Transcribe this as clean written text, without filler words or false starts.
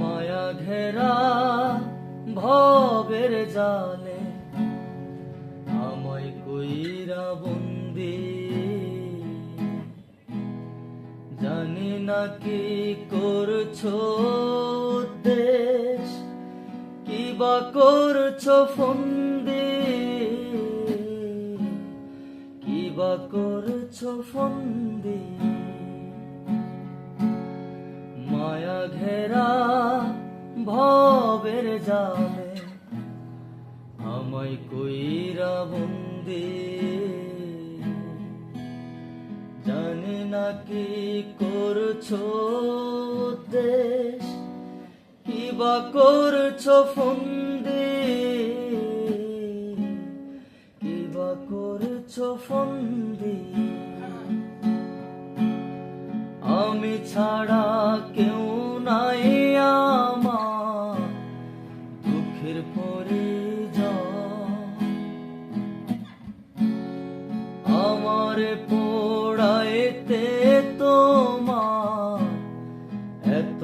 মায়া ঘেরা ভবের জালে আমায় কইরা বন্দি, জানি না কি করছো দেশ, কি বা করছো ফন্দি, কি বা করছো ফন্দি। মায়া ঘেরা ভবের জালে আমায় কইরা বন্দি, জানি না কি করছো দেশ, কি বা করছো ফন্দি, কি বা করছো ফন্দি। আমি ছাড়া কেউ নাই আমার দুঃখের পরিজন, আমার পোড়াইতে তোমার এত